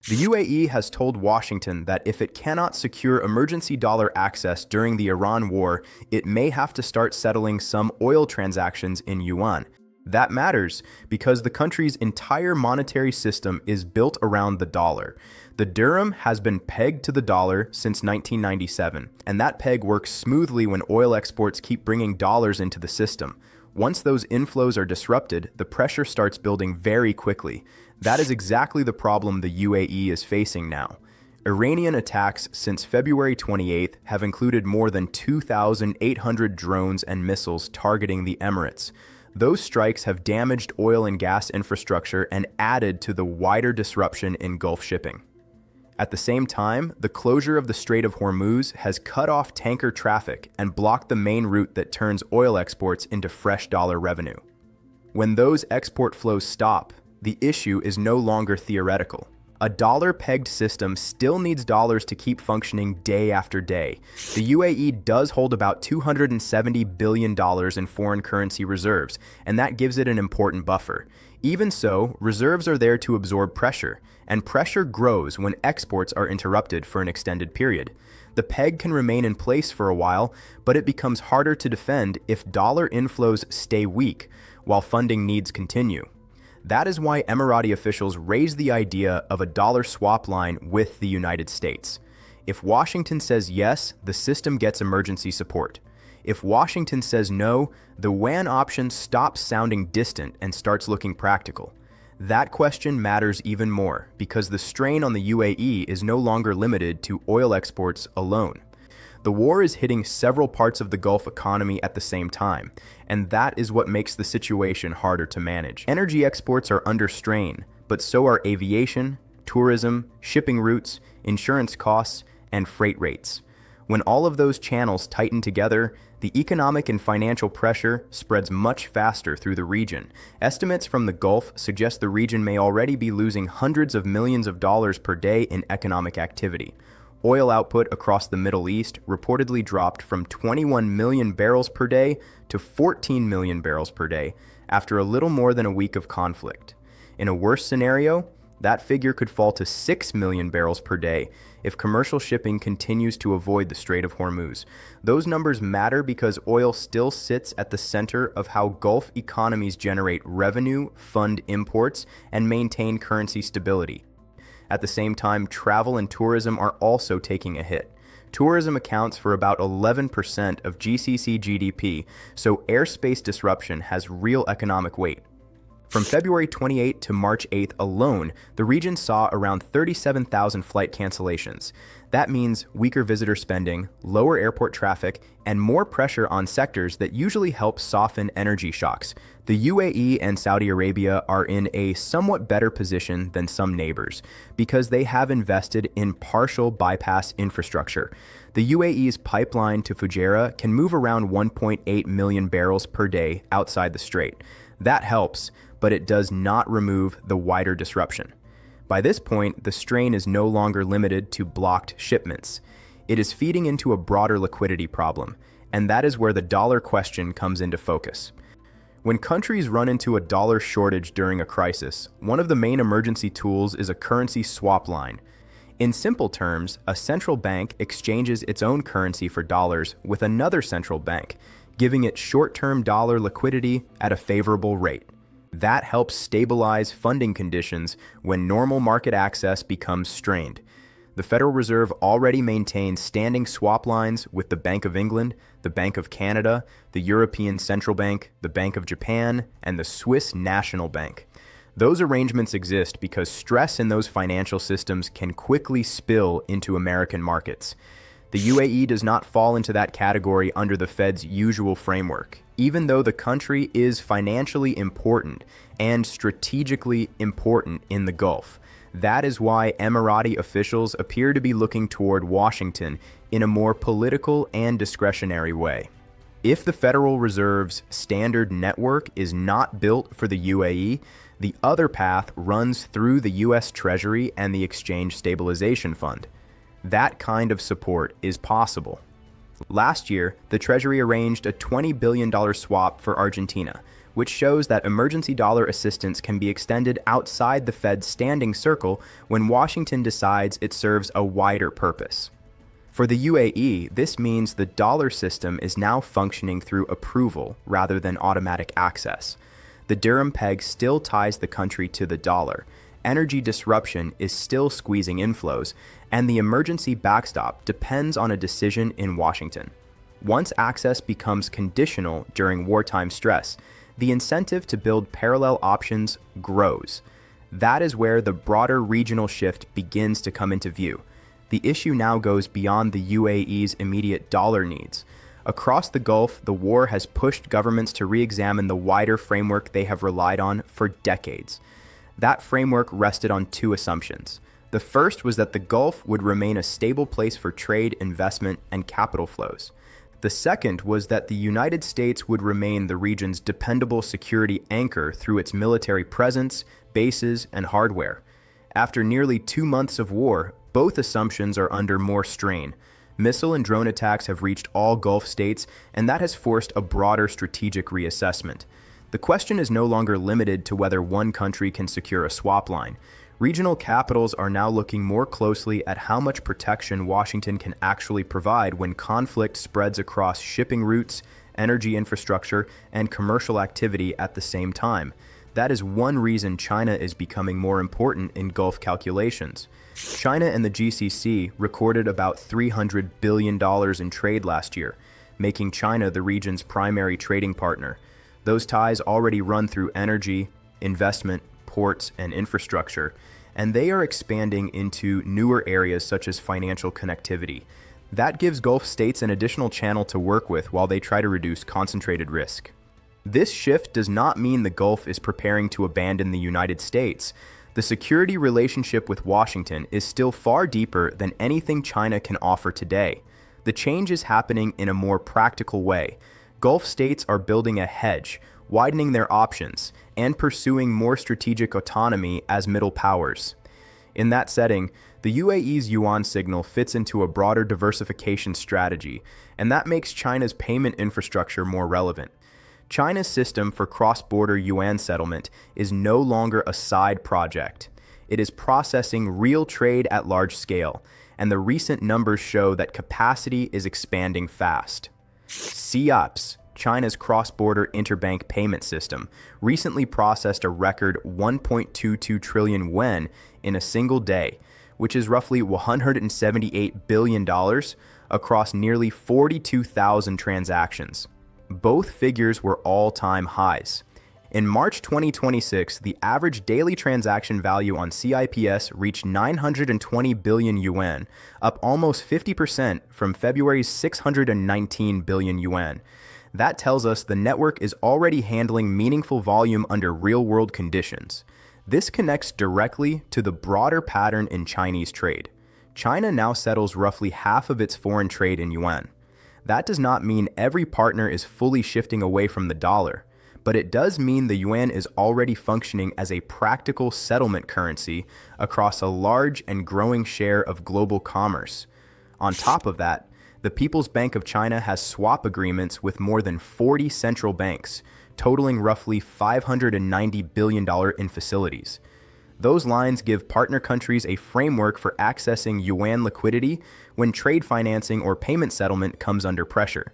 The UAE has told Washington that if it cannot secure emergency dollar access during the Iran war, it may have to start settling some oil transactions in Yuan. That matters because the country's entire monetary system is built around the dollar. The dirham has been pegged to the dollar since 1997, and that peg works smoothly when oil exports keep bringing dollars into the system. Once those inflows are disrupted, the pressure starts building very quickly. That is exactly the problem the UAE is facing now. Iranian attacks since February 28th have included more than 2,800 drones and missiles targeting the Emirates. Those strikes have damaged oil and gas infrastructure and added to the wider disruption in Gulf shipping. At the same time, the closure of the Strait of Hormuz has cut off tanker traffic and blocked the main route that turns oil exports into fresh dollar revenue. When those export flows stop, the issue is no longer theoretical. A dollar-pegged system still needs dollars to keep functioning day after day. The UAE does hold about $270 billion in foreign currency reserves, and that gives it an important buffer. Even so, reserves are there to absorb pressure, and pressure grows when exports are interrupted for an extended period. The peg can remain in place for a while, but it becomes harder to defend if dollar inflows stay weak, while funding needs continue. That is why Emirati officials raised the idea of a dollar swap line with the United States. If Washington says yes, the system gets emergency support. If Washington says no, the Yuan option stops sounding distant and starts looking practical. That question matters even more because the strain on the UAE is no longer limited to oil exports alone. The war is hitting several parts of the Gulf economy at the same time, and that is what makes the situation harder to manage. Energy exports are under strain, but so are aviation, tourism, shipping routes, insurance costs, and freight rates. When all of those channels tighten together, the economic and financial pressure spreads much faster through the region. Estimates from the Gulf suggest the region may already be losing hundreds of millions of dollars per day in economic activity. Oil output across the Middle East reportedly dropped from 21 million barrels per day to 14 million barrels per day after a little more than a week of conflict. In a worse scenario, that figure could fall to 6 million barrels per day if commercial shipping continues to avoid the Strait of Hormuz. Those numbers matter because oil still sits at the center of how Gulf economies generate revenue, fund imports, and maintain currency stability. At the same time, travel and tourism are also taking a hit. Tourism accounts for about 11% of GCC GDP, so airspace disruption has real economic weight. From February 28 to March 8 alone, the region saw around 37,000 flight cancellations. That means weaker visitor spending, lower airport traffic, and more pressure on sectors that usually help soften energy shocks. The UAE and Saudi Arabia are in a somewhat better position than some neighbors because they have invested in partial bypass infrastructure. The UAE's pipeline to Fujairah can move around 1.8 million barrels per day outside the strait. That helps, but it does not remove the wider disruption. By this point, the strain is no longer limited to blocked shipments. It is feeding into a broader liquidity problem, and that is where the dollar question comes into focus. When countries run into a dollar shortage during a crisis, one of the main emergency tools is a currency swap line. In simple terms, a central bank exchanges its own currency for dollars with another central bank, giving it short-term dollar liquidity at a favorable rate. That helps stabilize funding conditions when normal market access becomes strained. The Federal Reserve already maintains standing swap lines with the Bank of England, the Bank of Canada, the European Central Bank, the Bank of Japan, and the Swiss National Bank. Those arrangements exist because stress in those financial systems can quickly spill into American markets. The UAE does not fall into that category under the Fed's usual framework, even though the country is financially important and strategically important in the Gulf. That is why Emirati officials appear to be looking toward Washington in a more political and discretionary way. If the Federal Reserve's standard network is not built for the UAE, the other path runs through the U.S. Treasury and the Exchange Stabilization Fund. That kind of support is possible. Last year, the Treasury arranged a $20 billion swap for Argentina, which shows that emergency dollar assistance can be extended outside the Fed's standing circle when Washington decides it serves a wider purpose. For the UAE, this means the dollar system is now functioning through approval rather than automatic access. The dirham peg still ties the country to the dollar. Energy disruption is still squeezing inflows, and the emergency backstop depends on a decision in Washington. Once access becomes conditional during wartime stress, the incentive to build parallel options grows. That is where the broader regional shift begins to come into view. The issue now goes beyond the UAE's immediate dollar needs. Across the Gulf, the war has pushed governments to re-examine the wider framework they have relied on for decades. That framework rested on two assumptions. The first was that the Gulf would remain a stable place for trade, investment, and capital flows. The second was that the United States would remain the region's dependable security anchor through its military presence, bases, and hardware. After nearly 2 months of war, both assumptions are under more strain. Missile and drone attacks have reached all Gulf states, and that has forced a broader strategic reassessment. The question is no longer limited to whether one country can secure a swap line. Regional capitals are now looking more closely at how much protection Washington can actually provide when conflict spreads across shipping routes, energy infrastructure, and commercial activity at the same time. That is one reason China is becoming more important in Gulf calculations. China and the GCC recorded about $300 billion in trade last year, making China the region's primary trading partner. Those ties already run through energy, investment, ports, and infrastructure, and they are expanding into newer areas such as financial connectivity. That gives Gulf states an additional channel to work with while they try to reduce concentrated risk. This shift does not mean the Gulf is preparing to abandon the United States. The security relationship with Washington is still far deeper than anything China can offer today. The change is happening in a more practical way. Gulf states are building a hedge, widening their options, and pursuing more strategic autonomy as middle powers. In that setting, the UAE's Yuan signal fits into a broader diversification strategy, and that makes China's payment infrastructure more relevant. China's system for cross-border Yuan settlement is no longer a side project. It is processing real trade at large scale, and the recent numbers show that capacity is expanding fast. CIOPS, China's cross-border interbank payment system, recently processed a record 1.22 trillion yuan in a single day, which is roughly $178 billion across nearly 42,000 transactions. Both figures were all-time highs. In March 2026, the average daily transaction value on CIPS reached 920 billion yuan, up almost 50% from February's 619 billion yuan. That tells us the network is already handling meaningful volume under real-world conditions. This connects directly to the broader pattern in Chinese trade. China now settles roughly half of its foreign trade in yuan. That does not mean every partner is fully shifting away from the dollar, but it does mean the yuan is already functioning as a practical settlement currency across a large and growing share of global commerce. On top of that, the People's Bank of China has swap agreements with more than 40 central banks, totaling roughly $590 billion in facilities. Those lines give partner countries a framework for accessing yuan liquidity when trade financing or payment settlement comes under pressure.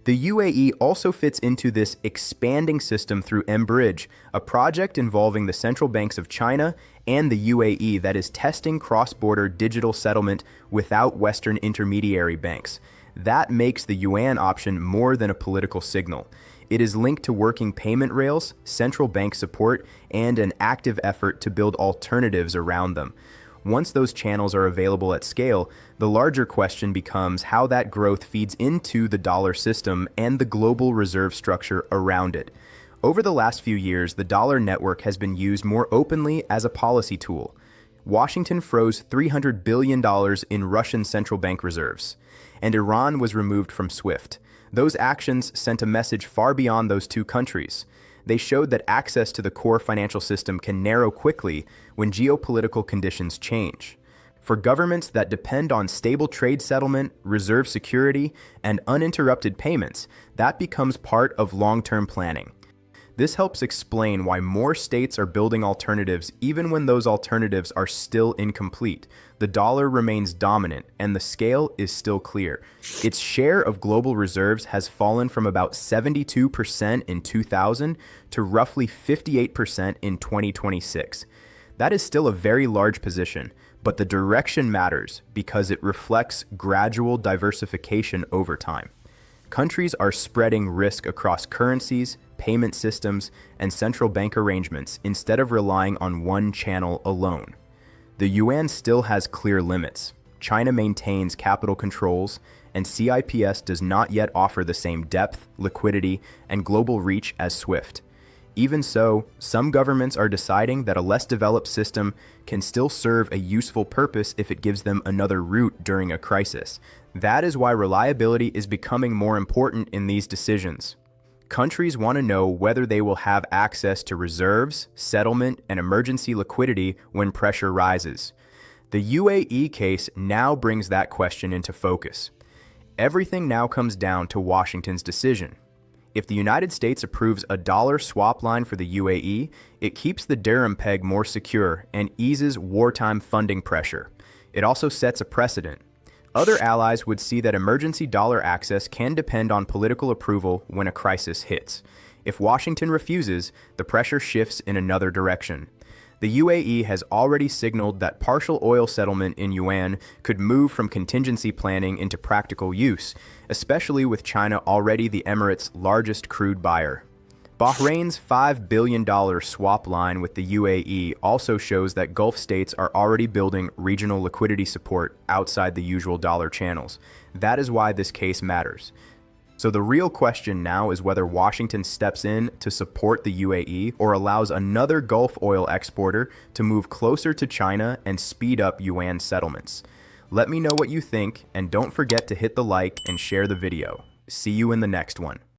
The UAE also fits into this expanding system through mBridge, a project involving the central banks of China and the UAE that is testing cross-border digital settlement without Western intermediary banks. That makes the yuan option more than a political signal. It is linked to working payment rails, central bank support, and an active effort to build alternatives around them. Once those channels are available at scale, the larger question becomes how that growth feeds into the dollar system and the global reserve structure around it. Over the last few years, the dollar network has been used more openly as a policy tool. Washington froze $300 billion in Russian central bank reserves, and Iran was removed from SWIFT. Those actions sent a message far beyond those two countries. They showed that access to the core financial system can narrow quickly when geopolitical conditions change. For governments that depend on stable trade settlement, reserve security, and uninterrupted payments, that becomes part of long-term planning. This helps explain why more states are building alternatives even when those alternatives are still incomplete. The dollar remains dominant, and the scale is still clear. Its share of global reserves has fallen from about 72% in 2000 to roughly 58% in 2026. That is still a very large position, but the direction matters because it reflects gradual diversification over time. Countries are spreading risk across currencies, payment systems, and central bank arrangements instead of relying on one channel alone. The yuan still has clear limits. China maintains capital controls, and CIPS does not yet offer the same depth, liquidity, and global reach as SWIFT. Even so, some governments are deciding that a less developed system can still serve a useful purpose if it gives them another route during a crisis. That is why reliability is becoming more important in these decisions. Countries want to know whether they will have access to reserves, settlement, and emergency liquidity when pressure rises. The UAE case now brings that question into focus. Everything now comes down to Washington's decision. If the United States approves a dollar swap line for the UAE, it keeps the dirham peg more secure and eases wartime funding pressure. It also sets a precedent. Other allies would see that emergency dollar access can depend on political approval when a crisis hits. If Washington refuses, the pressure shifts in another direction. The UAE has already signaled that partial oil settlement in yuan could move from contingency planning into practical use, especially with China already the Emirates' largest crude buyer. Bahrain's $5 billion swap line with the UAE also shows that Gulf states are already building regional liquidity support outside the usual dollar channels. That is why this case matters. So the real question now is whether Washington steps in to support the UAE or allows another Gulf oil exporter to move closer to China and speed up yuan settlements. Let me know what you think, and don't forget to hit the like and share the video. See you in the next one.